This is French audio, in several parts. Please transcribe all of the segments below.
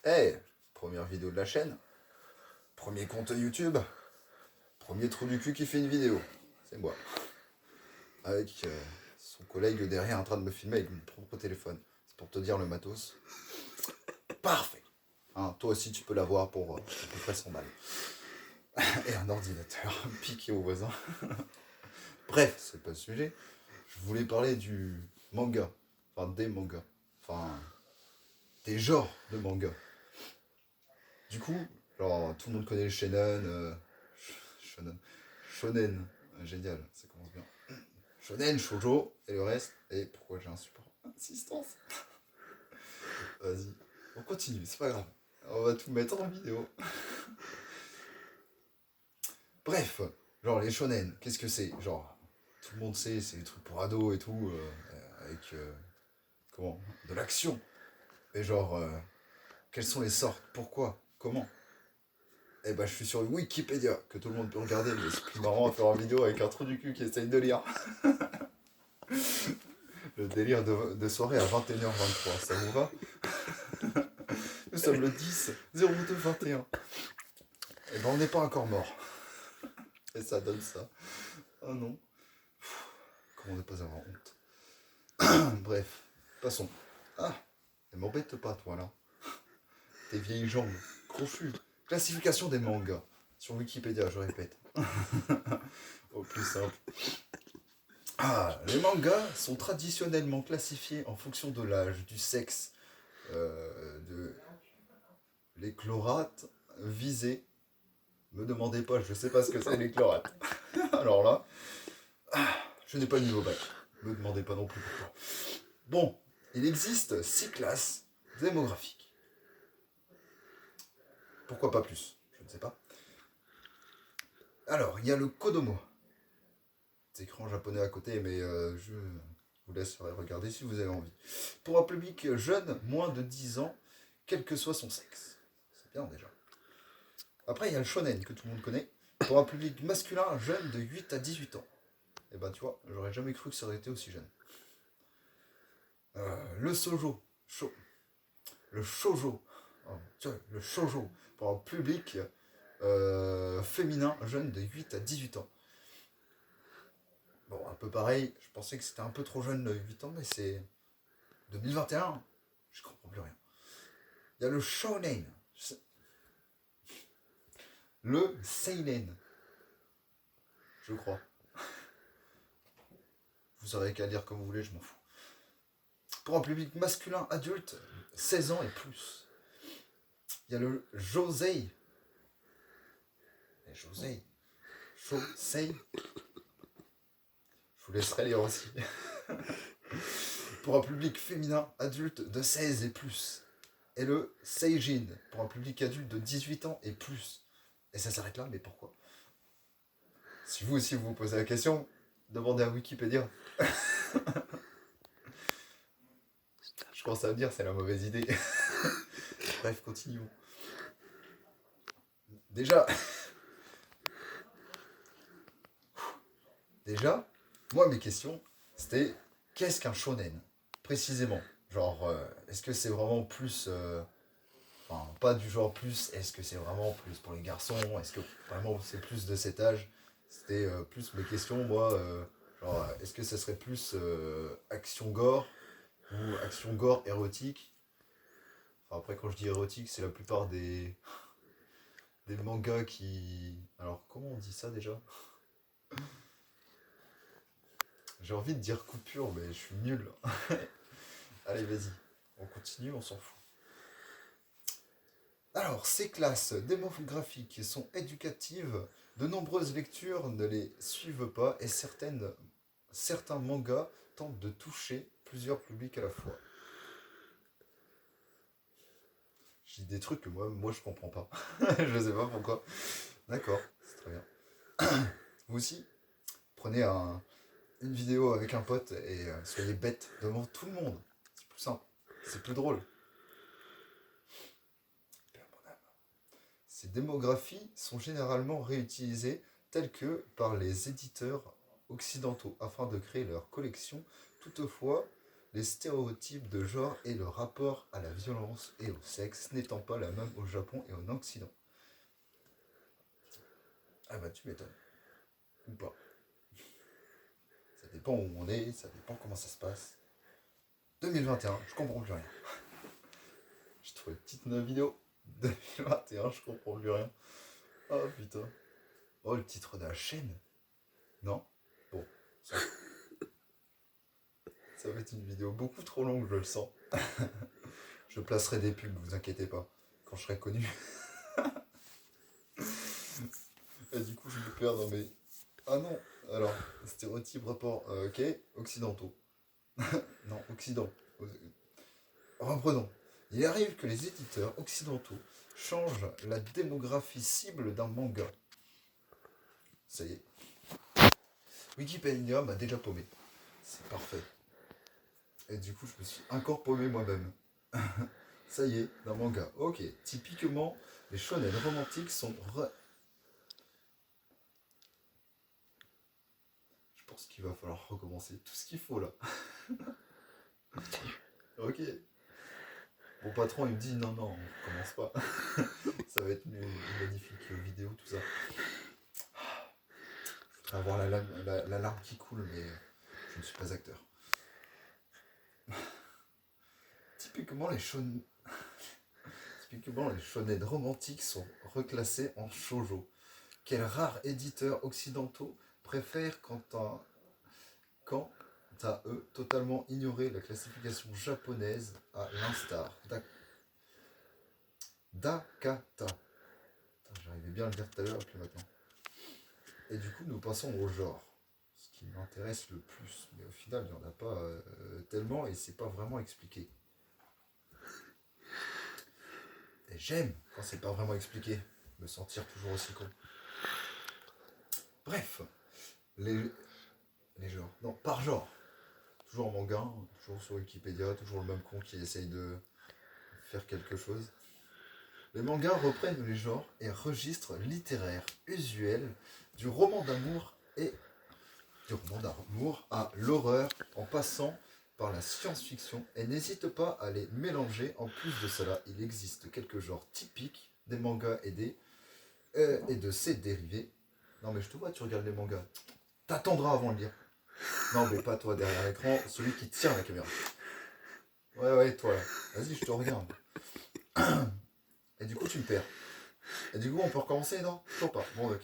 Hey, première vidéo de la chaîne, premier compte YouTube, premier trou du cul qui fait une vidéo, c'est moi. Avec son collègue derrière en train de me filmer avec mon propre téléphone. C'est pour te dire le matos. Parfait. Hein, toi aussi tu peux l'avoir pour à peu près 100 balles. Et un ordinateur piqué au voisin. Bref, c'est pas le sujet. Je voulais parler du manga. Enfin des mangas. Enfin des genres de mangas. Du coup, genre tout le monde connaît le shonen, génial, ça commence bien. Shonen, shoujo, et le reste, et pourquoi j'ai un support insistance. Vas-y, on continue, c'est pas grave. On va tout mettre en vidéo. Bref, genre les shonen, qu'est-ce que c'est? Genre, tout le monde sait, c'est des trucs pour ados et tout, avec, comment? De l'action. Mais genre, quelles sont les sortes? Pourquoi? Comment? Eh ben, je suis sur Wikipédia, que tout le monde peut regarder, mais c'est plus marrant à faire en vidéo avec un trou du cul qui essaye de lire. Le délire de soirée à 21h23, ça vous va? Nous sommes le 10-02-21. Et ben on n'est pas encore mort. Et ça donne ça. Oh non. Comment ne pas avoir honte? Bref, passons. Ah, ne m'embête pas toi là. Tes vieilles jambes, crochues. Classification des mangas. Sur Wikipédia, je répète. Au plus simple. Ah, les mangas sont traditionnellement classifiés en fonction de l'âge, du sexe, de l'échlorate visé. Me demandez pas, je sais pas ce que c'est l'échlorate. Alors là, je n'ai pas le niveau bac. Me demandez pas non plus pourquoi. Bon, il existe 6 classes démographiques. Pourquoi pas plus? Je ne sais pas. Alors, il y a le Kodomo. C'est écrit en japonais à côté, mais je vous laisse regarder si vous avez envie. Pour un public jeune, moins de 10 ans, quel que soit son sexe. C'est bien déjà. Après, il y a le shonen que tout le monde connaît. Pour un public masculin jeune de 8 à 18 ans. Et ben tu vois, j'aurais jamais cru que ça aurait été aussi jeune. Le sojo. Le shoujo. Le shoujo. Pour un public féminin jeune de 8 à 18 ans. Bon, un peu pareil, je pensais que c'était un peu trop jeune, 8 ans, mais c'est 2021. Je comprends plus rien. Il y a le shonen. Le seinen. Je crois. Vous saurez qu'à lire comme vous voulez, je m'en fous. Pour un public masculin adulte, 16 ans et plus. Il y a le josei. Josei. Josei. Je vous laisserai lire aussi. Pour un public féminin adulte de 16 et plus. Et le seijin. Pour un public adulte de 18 ans et plus. Et ça s'arrête là, mais pourquoi? Si vous aussi vous vous posez la question, demandez à Wikipédia. Je pense à me dire, c'est la mauvaise idée. Bref, continuons. Déjà, moi mes questions, c'était qu'est-ce qu'un shonen? Précisément. Genre, est-ce que c'est vraiment plus... Enfin, pas du genre plus, est-ce que c'est vraiment plus pour les garçons? Est-ce que vraiment c'est plus de cet âge? C'était plus mes questions, moi. Genre, est-ce que ça serait plus action gore ou action gore érotique? Enfin, après, quand je dis érotique, c'est la plupart des mangas qui. Alors, comment on dit ça déjà? J'ai envie de dire coupure, mais je suis nul. Allez, vas-y. On continue, on s'en fout. Alors, ces classes démographiques sont éducatives. De nombreuses lectures ne les suivent pas et certains mangas tentent de toucher plusieurs publics à la fois. Je dis des trucs que moi je comprends pas. Je sais pas pourquoi. D'accord, c'est très bien. Vous aussi, prenez une vidéo avec un pote et soyez bête devant tout le monde. C'est plus simple, c'est plus drôle. Ces démographies sont généralement réutilisées telles que par les éditeurs occidentaux afin de créer leur collection. Toutefois, les stéréotypes de genre et le rapport à la violence et au sexe n'étant pas la même au Japon et en Occident. Ah bah tu m'étonnes. Ou pas. Ça dépend où on est, ça dépend comment ça se passe. 2021, je comprends plus rien. J'ai trouvé une petite vidéo. 2021, je comprends plus rien. Oh putain. Oh, le titre de la chaîne. Non. Bon, ça va être une vidéo beaucoup trop longue, je le sens. Je placerai des pubs, vous inquiétez pas, quand je serai connu. Et du coup, je me perds dans mes... Ah non. Alors, stéréotype rapport, ok, occidentaux. Non, occident. Reprenons. Il arrive que les éditeurs occidentaux changent la démographie cible d'un manga. Ça y est. Wikipédia m'a déjà paumé. C'est parfait. Et du coup, je me suis encore paumé moi-même. Ça y est, d'un manga. Ok. Typiquement, les shonen romantiques sont... Je pense qu'il va falloir recommencer tout ce qu'il faut là. Ok. Mon patron, il me dit non, non, on recommence pas. Ça va être une magnifique vidéo, tout ça. Je voudrais avoir la larme qui coule, mais je ne suis pas acteur. Typiquement, les shonen romantiques sont reclassés en shoujo. Quels rares éditeurs occidentaux préfèrent quant à eux totalement ignorer la classification japonaise à l'instar d'Akata. J'arrivais bien à le dire tout à l'heure et puis maintenant. Et du coup, nous passons au genre. Ce qui m'intéresse le plus. Mais au final, il n'y en a pas tellement et c'est pas vraiment expliqué. Et j'aime quand c'est pas vraiment expliqué. Me sentir toujours aussi con. Bref. Les genres. Non, par genre. Toujours en manga, toujours sur Wikipédia, toujours le même con qui essaye de faire quelque chose. Les mangas reprennent les genres et registres littéraires usuels du roman d'amour à l'horreur en passant par la science-fiction et n'hésite pas à les mélanger. En plus de cela, il existe quelques genres typiques des mangas et de ses dérivés. Non mais je te vois, tu regardes les mangas. T'attendras avant de lire. Non mais pas toi derrière l'écran, celui qui tient la caméra. Ouais, toi là. Vas-y, je te regarde. Et du coup, tu me perds. Et du coup, on peut recommencer, non? Toujours pas. Bon, ok.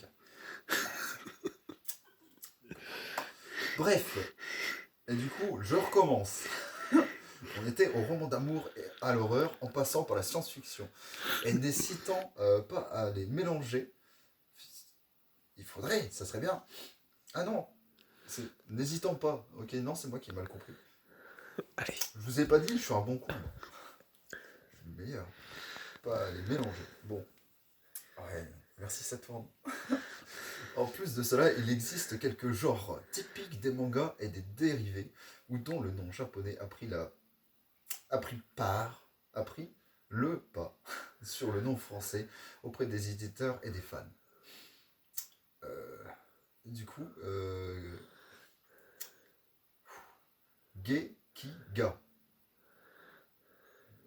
Bref. Et du coup, je recommence. On était au roman d'amour et à l'horreur en passant par la science-fiction. Et n'hésitant pas à les mélanger, il faudrait, ça serait bien. Ah non, n'hésitant pas. Ok, non, c'est moi qui ai mal compris. Allez. Je vous ai pas dit, je suis un bon con. Je suis le meilleur. Pas à les mélanger. Bon. Ouais, merci, ça tourne. En plus de cela, il existe quelques genres typiques des mangas et des dérivés, ou dont le nom japonais a pris le pas sur le nom français auprès des éditeurs et des fans. Du coup, Gekiga.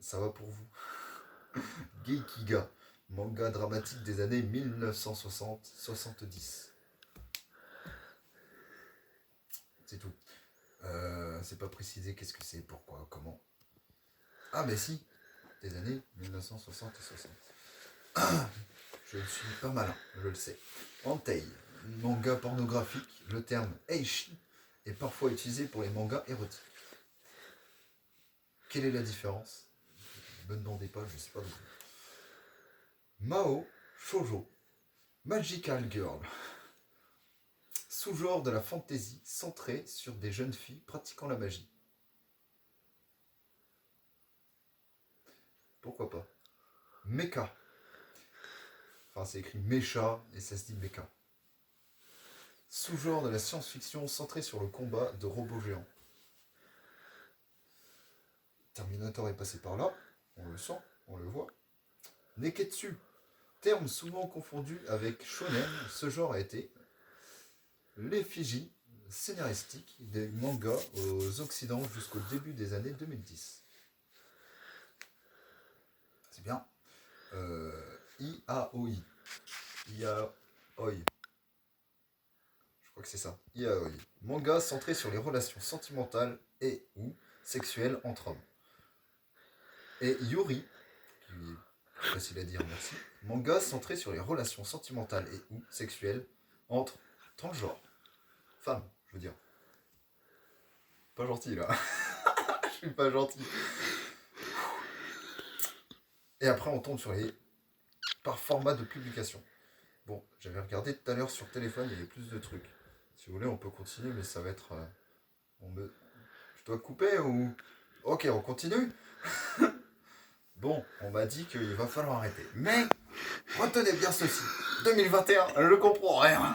Ça va pour vous. Gekiga, manga dramatique des années 1960-70. C'est tout. C'est pas précisé qu'est-ce que c'est, pourquoi, comment. Ah mais si, des années 1960 et 60. Je suis pas malin, je le sais. Hentai, manga pornographique, le terme eishi est parfois utilisé pour les mangas érotiques. Quelle est la différence? Ne me demandez pas, je sais pas non plus. Mao Shoujo, Magical Girl, sous-genre de la fantasy centré sur des jeunes filles pratiquant la magie. Pourquoi pas? Mecha. Enfin, c'est écrit Mecha et ça se dit Mecha. Sous-genre de la science-fiction centré sur le combat de robots géants. Terminator est passé par là, on le sent, on le voit. Neketsu, terme souvent confondu avec shonen, ce genre a été l'effigie scénaristique des mangas aux Occidents jusqu'au début des années 2010. C'est bien. IAOI. IAOI. Je crois que c'est ça. IAOI. Manga centré sur les relations sentimentales et ou sexuelles entre hommes. Et Yuri, qui est facile à dire, merci. Manga centré sur les relations sentimentales et ou sexuelles entre transgenres. Femmes, je veux dire. Pas gentil là. Je suis pas gentil. Et après, on tombe sur les par format de publication. Bon, j'avais regardé tout à l'heure sur téléphone, il y avait plus de trucs. Si vous voulez, on peut continuer, mais ça va être. Je dois couper ou. Ok, on continue. Bon, on m'a dit qu'il va falloir arrêter. Mais retenez bien ceci. 2021, je comprends rien.